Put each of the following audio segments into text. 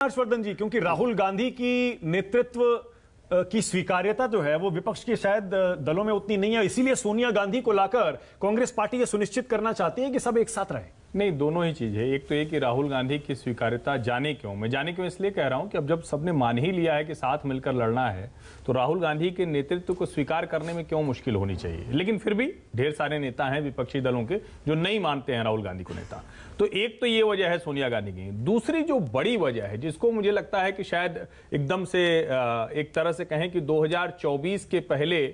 हर्षवर्धन जी, क्योंकि राहुल गांधी की नेतृत्व की स्वीकार्यता जो है वो विपक्ष के शायद दलों में उतनी नहीं है, इसीलिए सोनिया गांधी को लाकर कांग्रेस पार्टी ये सुनिश्चित करना चाहती है कि सब एक साथ रहे। नहीं, दोनों ही चीज है। एक तो ये कि राहुल गांधी की स्वीकार्यता मैं जाने क्यों इसलिए कह रहा हूं कि अब जब सबने मान ही लिया है कि साथ मिलकर लड़ना है, तो राहुल गांधी के नेतृत्व को स्वीकार करने में क्यों मुश्किल होनी चाहिए। लेकिन फिर भी ढेर सारे नेता हैं विपक्षी दलों के जो नहीं मानते हैं राहुल गांधी को नेता। तो एक तो ये वजह है सोनिया गांधी की। दूसरी जो बड़ी वजह है, जिसको मुझे लगता है कि शायद एकदम से एक तरह से कहें कि 2024 के पहले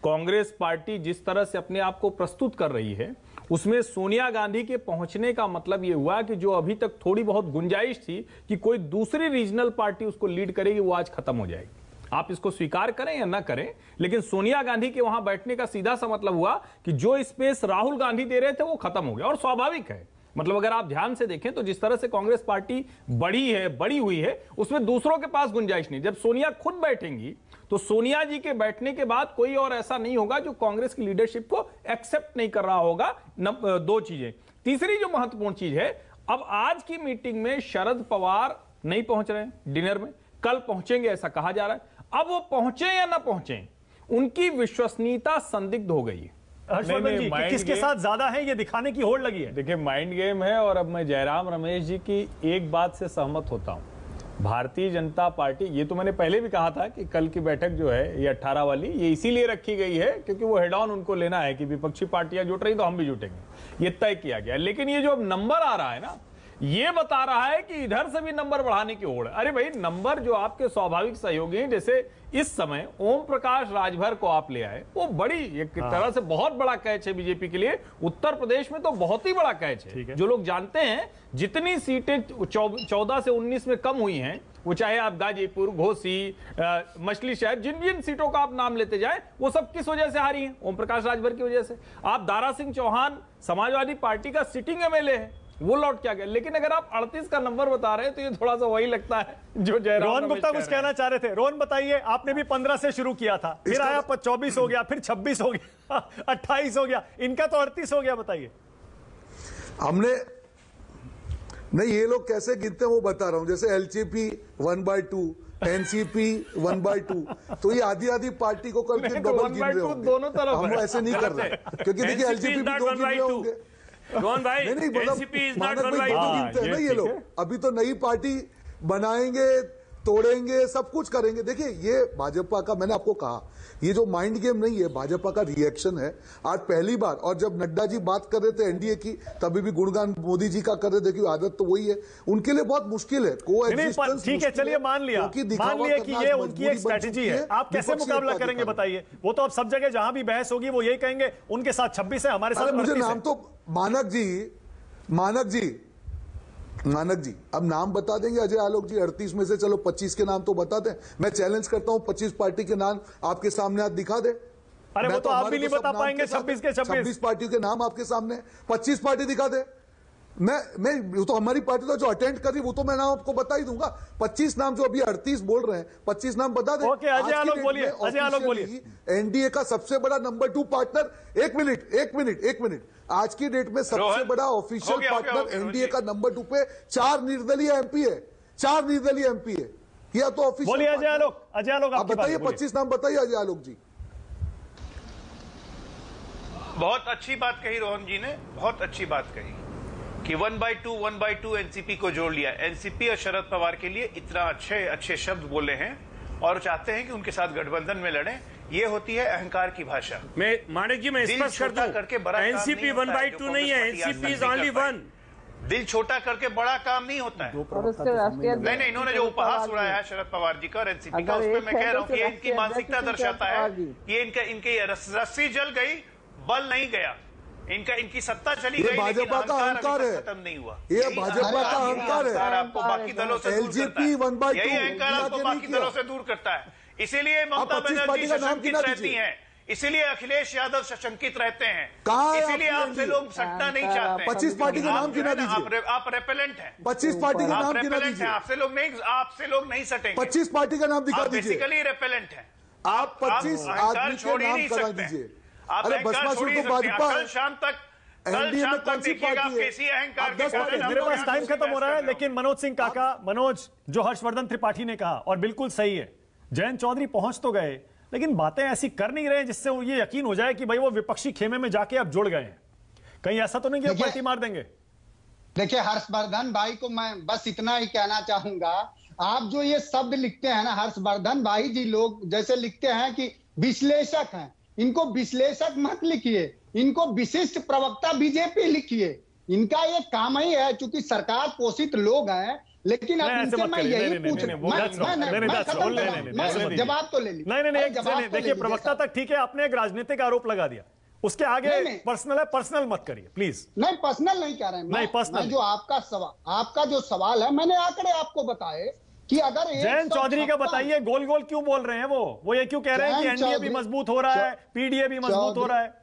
कांग्रेस पार्टी जिस तरह से अपने आप को प्रस्तुत कर रही है, उसमें सोनिया गांधी के पहुंचने का मतलब यह हुआ कि जो अभी तक थोड़ी बहुत गुंजाइश थी कि कोई दूसरी रीजनल पार्टी उसको लीड करेगी, वो आज खत्म हो जाएगी। आप इसको स्वीकार करें या ना करें, लेकिन सोनिया गांधी के वहां बैठने का सीधा सा मतलब हुआ कि जो स्पेस राहुल गांधी दे रहे थे वो खत्म हो गया। और स्वाभाविक है, मतलब अगर आप ध्यान से देखें तो जिस तरह से कांग्रेस पार्टी बड़ी हुई है, उसमें दूसरों के पास गुंजाइश नहीं। जब सोनिया खुद बैठेंगी तो सोनिया जी के बैठने के बाद कोई और ऐसा नहीं होगा जो कांग्रेस की लीडरशिप को एक्सेप्ट नहीं कर रहा होगा। दो चीजें। तीसरी जो महत्वपूर्ण चीज है, अब आज की मीटिंग में शरद पवार नहीं पहुंच रहे हैं डिनर में, कल पहुंचेंगे ऐसा कहा जा रहा है। अब वो पहुंचे या ना पहुंचे, उनकी विश्वसनीयता संदिग्ध हो गई है। हर्षवर्धन जी, किसके साथ ज्यादा है ये दिखाने की होड़ लगी है। देखिए, माइंड गेम है। और अब मैं जयराम रमेश जी की एक बात से सहमत होता हूं, भारतीय जनता पार्टी, ये तो मैंने पहले भी कहा था कि कल की बैठक जो है ये 18 वाली, ये इसीलिए रखी गई है क्योंकि वो हेड ऑन उनको लेना है कि विपक्षी पार्टियां जुट रही तो हम भी जुटेंगे, ये तय किया गया। लेकिन ये जो अब नंबर आ रहा है ना, ये बता रहा है कि इधर से भी नंबर बढ़ाने की होड़ है। अरे भाई, नंबर जो आपके स्वाभाविक सहयोगी हैं, जैसे इस समय ओम प्रकाश राजभर को आप ले आए, वो बड़ी एक तरह से बहुत बड़ा कैच है बीजेपी के लिए। उत्तर प्रदेश में तो बहुत ही बड़ा कैच है। जो लोग जानते हैं जितनी सीटें 14 से 19 में कम हुई हैं, वो चाहे आप गाजीपुर, घोसी, मछली शहर, जिन जिन सीटों का आप नाम लेते जाए, वो सब किस वजह से हारी हैं? ओम प्रकाश राजभर की वजह से। आप दारा सिंह चौहान समाजवादी पार्टी का सिटिंग एमएलए है, वो लौट क्या गया। लेकिन अगर आप 38 का नंबर बता रहे हैं तो ये थोड़ा सा वही लगता है जो जयराम रोहन गुप्ता कुछ कहना चाह रहे थे। रोहन बताइए, आपने भी 15 से शुरू किया था, फिर आया 24 हो गया, फिर 26 हो गया, 28 हो गया, इनका तो 38 हो गया। बताइए। हमने नहीं, ये लोग कैसे गिनते हैं वो बता रहा हूं। जैसे एलजेपी 1/2, एनसीपी 1/2, तो ये आधी आधी पार्टी को करके डबल गिन रहे होंगे। दोनों तरफ हम ऐसे नहीं कर रहे, क्योंकि देखिए एलजेपी भी 2 गिन रहे होंगे। रोहन भाई, नहीं, मानक भाई 2 गिनते हैं ना ये लोग। अभी तो नई पार्टी बनाएंगे, तोड़ेंगे, सब कुछ करेंगे। देखिए, ये भाजपा का, मैंने आपको कहा, ये जो माइंड गेम नहीं है, भाजपा का रिएक्शन है। आज पहली बार, और जब नड्डा जी बात कर रहे थे एनडीए की, तभी भी गुणगान मोदी जी का कर रहे थे कि आदत तो वही है। उनके लिए बहुत मुश्किल है कोएग्जिस्टेंस। ठीक है, चलिए मान लिया कि ये उनकी एक स्ट्रेटेजी है। आप कैसे मुकाबला करेंगे बताइए। वो तो अब सब जगह जहां भी बहस होगी वो यही कहेंगे उनके साथ 26 है, हमारे साथ। मुझे नाम तो मानक जी अब नाम बता देंगे अजय आलोक जी। 38 में से चलो 25 के नाम तो बता दें। मैं चैलेंज करता हूं 25 पार्टी के नाम आपके सामने आज दिखा दे। अरे वो तो आप भी नहीं बता पाएंगे 26 के 26 पार्टियों के नाम आपके सामने, 25 पार्टी दिखा दे। मैं तो हमारी पार्टी तो जो अटेंड कर रही वो तो मैं नाम आपको बता ही दूंगा। 25 नाम जो अभी 38 बोल रहे हैं, 25 नाम बता दे। ओके, अजय आलोक बोलिए। अजय आलोक बोलिए। एनडीए का सबसे बड़ा नंबर 2 पार्टनर, एक मिनट, आज की डेट में सबसे बड़ा ऑफिशियल पार्टनर एनडीए का नंबर 2 पे 4 निर्दलीय एमपी है। 4 निर्दलीय एमपी है, या तो ऑफिशियल। बोलिए अजय आलोक, आप बताइए 25 नाम बताइए अजय आलोक जी। बहुत अच्छी बात कही रोहन जी ने, बहुत अच्छी बात कही कि 1/2 एनसीपी को जोड़ लिया। एनसीपी और शरद पवार के लिए इतना अच्छे शब्द बोले हैं और चाहते हैं कि उनके साथ गठबंधन में लड़ें। ये होती है अहंकार की भाषा। मैं माणिक जी, मैं स्पष्ट कर दूं, एनसीपी 1/2 नहीं है, एनसीपी इज ओनली 1। दिल छोटा करके बड़ा काम नहीं होता है। नहीं, इन्होंने जो उपहास उड़ाया है शरद पवार जी का और एनसीपी का, उसमें मैं कह रहा हूँ कि इनकी मानसिकता दर्शाता है कि इनकी रस्सी जल गई, बल नहीं गया। इनकी सत्ता चली गई, भाजपा का अहंकार है, खत्म नहीं हुआ। ये भाजपा का अहंकार है। आपको बाकी दलों से एलजेपी 1/2 यही अहंकार आपको बाकी दलों से दूर करता है। इसीलिए ममता बनर्जी सशंकित रहती हैं, इसीलिए अखिलेश यादव सशंकित रहते हैं, इसीलिए आपसे लोग सट्टा नहीं चाहते। 25 पार्टी का नाम गिना दीजिए। आप रेपेलेंट हैं। 25 पार्टी का नाम गिना दीजिए। आपसे लोग नहीं सटेंगे। 25 पार्टी का नाम दिखा दीजिए। बेसिकली रेपेलेंट हैं। आप 25 आदमी के नाम करा दीजिए। आप अरे बसपा छोड़ ही नहीं सकते। कल शाम तक एनडीए में कौन सी पार्टी है? मेरे पास टाइम खत्म हो रहा है, लेकिन मनोज सिंह काका, मनोज, जो हर्षवर्धन त्रिपाठी ने कहा और बिल्कुल सही है, जयंत चौधरी पहुंच तो गए लेकिन बातें ऐसी कर नहीं रहे जिससे ये यकीन हो जाए कि भाई वो विपक्षी खेमे में जाके अब जुड़ गए हैं। कहीं ऐसा तो नहीं कि पलटी मार देंगे? देखिए हर्षवर्धन भाई को मैं बस इतना ही कहना चाहूंगा, आप जो ये शब्द लिखते हैं ना, हर्षवर्धन भाई जी लोग जैसे लिखते हैं कि विश्लेषक हैं, इनको विश्लेषक मत लिखिए, इनको विशिष्ट प्रवक्ता बीजेपी लिखिए। इनका ये काम ही है, चूंकि सरकार पोषित लोग हैं। लेकिन अब इनसे मैं यही पूछ जवाब तो ले लीजिए। नहीं, देखिए प्रवक्ता तक ठीक है, आपने एक राजनीतिक आरोप लगा दिया, उसके आगे पर्सनल है, पर्सनल मत करिए प्लीज। नहीं पर्सनल नहीं कह रहे हैं, नहीं पर्सनल। जो आपका जो सवाल है, मैंने आंकड़े आपको बताए कि अगर जयंत चौधरी का बताइए, गोल गोल क्यों बोल रहे हैं वो ये क्यों कह रहे हैं कि एनडीए भी मजबूत हो रहा है, पीडीए भी मजबूत हो रहा है?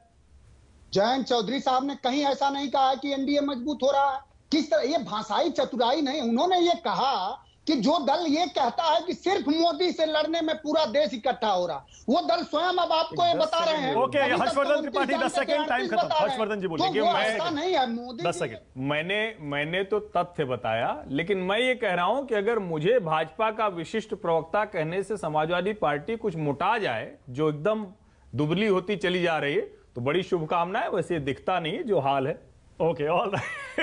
जयंत चौधरी साहब ने कहीं ऐसा नहीं कहा कि एनडीए मजबूत हो रहा है। किस तरह, ये भाषाई चतुराई नहीं, उन्होंने ये कहा कि जो दल ये कहता है कि सिर्फ मोदी से लड़ने में पूरा देश इकट्ठा हो रहा, वो दल स्वयं अब आपको ये बता रहे हैं। Okay, Harshvardhan Tripathi 10 second, time खत्म। हर्षवर्धन जी बोलिए। तो ऐसा नहीं है मोदी 10 सेकंड। मैंने तो तथ्य बताया, लेकिन मैं ये कह रहा हूं कि अगर मुझे भाजपा का विशिष्ट प्रवक्ता कहने से समाजवादी पार्टी कुछ मोटा जाए, जो एकदम दुबली होती चली जा रही है, तो बड़ी शुभकामनाएं। वैसे दिखता नहीं है जो हाल है। Okay, all right.